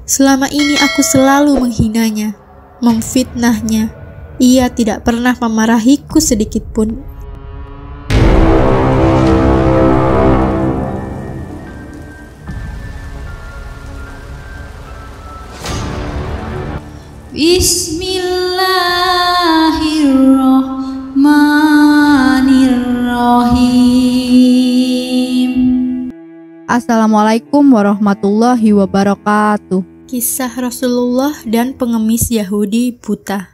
Selama ini aku selalu menghinanya, memfitnahnya. Ia tidak pernah memarahiku sedikit pun. Bismillahirrahmanirrahim. Assalamualaikum warahmatullahi wabarakatuh. Kisah Rasulullah dan pengemis Yahudi buta.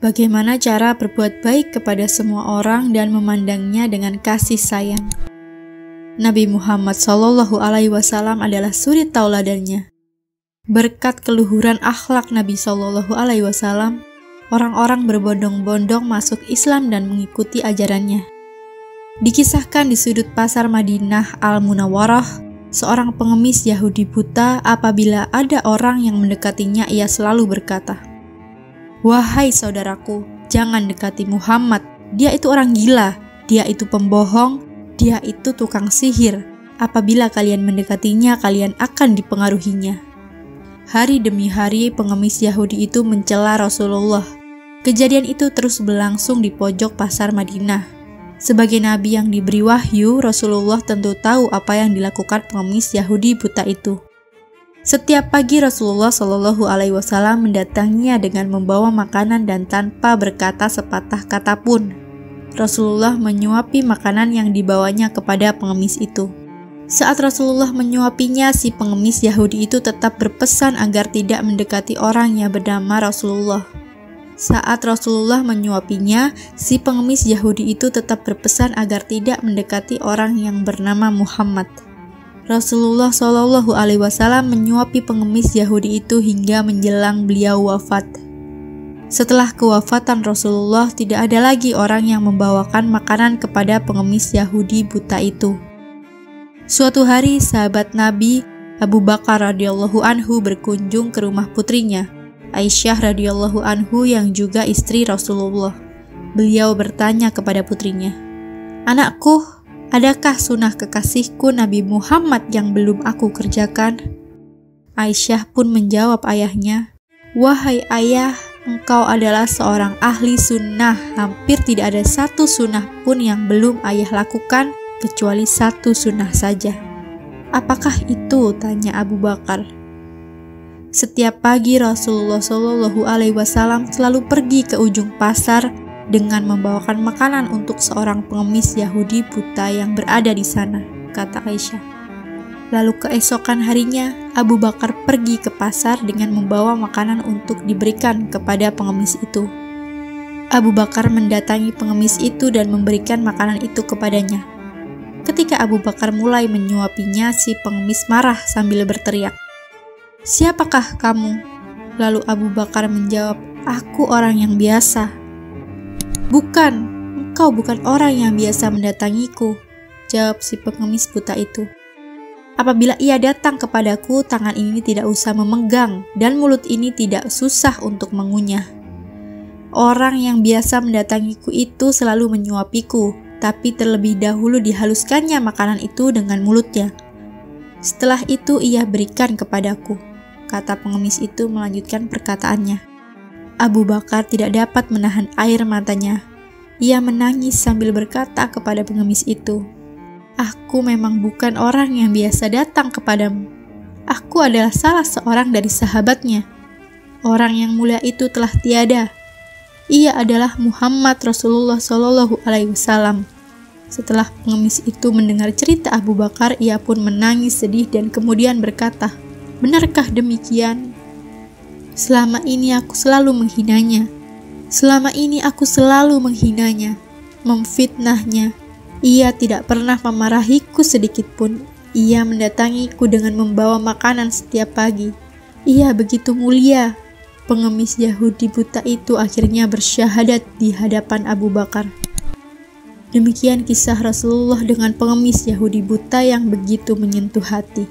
Bagaimana cara berbuat baik kepada semua orang dan memandangnya dengan kasih sayang. Nabi Muhammad SAW adalah suri tauladannya. Berkat keluhuran akhlak Nabi SAW, orang-orang berbondong-bondong masuk Islam dan mengikuti ajarannya. Dikisahkan di sudut pasar Madinah Al-Munawwarah, seorang pengemis Yahudi buta, apabila ada orang yang mendekatinya, ia selalu berkata, "Wahai saudaraku, jangan dekati Muhammad. Dia itu orang gila, dia itu pembohong, dia itu tukang sihir. Apabila kalian mendekatinya, kalian akan dipengaruhinya." Hari demi hari pengemis Yahudi itu mencela Rasulullah. Kejadian itu terus berlangsung di pojok pasar Madinah. Sebagai nabi yang diberi wahyu, Rasulullah tentu tahu apa yang dilakukan pengemis Yahudi buta itu. Setiap pagi Rasulullah SAW mendatanginya dengan membawa makanan dan tanpa berkata sepatah kata pun. Rasulullah menyuapi makanan yang dibawanya kepada pengemis itu. Saat Rasulullah menyuapinya, si pengemis Yahudi itu tetap berpesan agar tidak mendekati orang yang bernama Rasulullah. Saat Rasulullah menyuapinya, si pengemis Yahudi itu tetap berpesan agar tidak mendekati orang yang bernama Muhammad. Rasulullah SAW menyuapi pengemis Yahudi itu hingga menjelang beliau wafat. Setelah kewafatan Rasulullah, tidak ada lagi orang yang membawakan makanan kepada pengemis Yahudi buta itu. Suatu hari, sahabat Nabi Abu Bakar radhiyallahu anhu berkunjung ke rumah putrinya, Aisyah radhiyallahu anhu, yang juga istri Rasulullah. Beliau bertanya kepada putrinya, "Anakku, adakah sunnah kekasihku Nabi Muhammad yang belum aku kerjakan?" Aisyah pun menjawab ayahnya, "Wahai ayah, engkau adalah seorang ahli sunnah. Hampir tidak ada satu sunnah pun yang belum ayah lakukan, kecuali satu sunnah saja." "Apakah itu?" tanya Abu Bakar. Setiap pagi Rasulullah SAW selalu pergi ke ujung pasar dengan membawakan makanan untuk seorang pengemis Yahudi buta yang berada di sana, kata Aisyah. Lalu keesokan harinya, Abu Bakar pergi ke pasar dengan membawa makanan untuk diberikan kepada pengemis itu. Abu Bakar mendatangi pengemis itu dan memberikan makanan itu kepadanya. Ketika Abu Bakar mulai menyuapinya, si pengemis marah sambil berteriak, "Siapakah kamu?" Lalu Abu Bakar menjawab, "Aku orang yang biasa." "Bukan, engkau bukan orang yang biasa mendatangiku," jawab si pengemis buta itu. "Apabila ia datang kepadaku, tangan ini tidak usah memegang dan mulut ini tidak susah untuk mengunyah. Orang yang biasa mendatangiku itu selalu menyuapiku, tapi terlebih dahulu dihaluskannya makanan itu dengan mulutnya. Setelah itu ia berikan kepadaku," kata pengemis itu melanjutkan perkataannya. Abu Bakar tidak dapat menahan air matanya. Ia menangis sambil berkata kepada pengemis itu, "Aku memang bukan orang yang biasa datang kepadamu. Aku adalah salah seorang dari sahabatnya. Orang yang mulia itu telah tiada. Ia adalah Muhammad Rasulullah SAW." Setelah pengemis itu mendengar cerita Abu Bakar, ia pun menangis sedih dan kemudian berkata, "Benarkah demikian? Selama ini aku selalu menghinanya. Selama ini aku selalu menghinanya, memfitnahnya. Ia tidak pernah memarahiku sedikit pun. Ia mendatangiku dengan membawa makanan setiap pagi. Ia begitu mulia." Pengemis Yahudi buta itu akhirnya bersyahadat di hadapan Abu Bakar. Demikian kisah Rasulullah dengan pengemis Yahudi buta yang begitu menyentuh hati.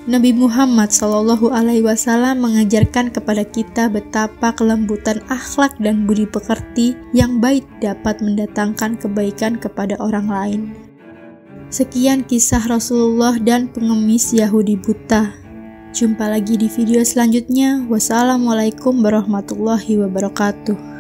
Nabi Muhammad SAW mengajarkan kepada kita betapa kelembutan akhlak dan budi pekerti yang baik dapat mendatangkan kebaikan kepada orang lain. Sekian kisah Rasulullah dan pengemis Yahudi buta. Jumpa lagi di video selanjutnya. Wassalamualaikum warahmatullahi wabarakatuh.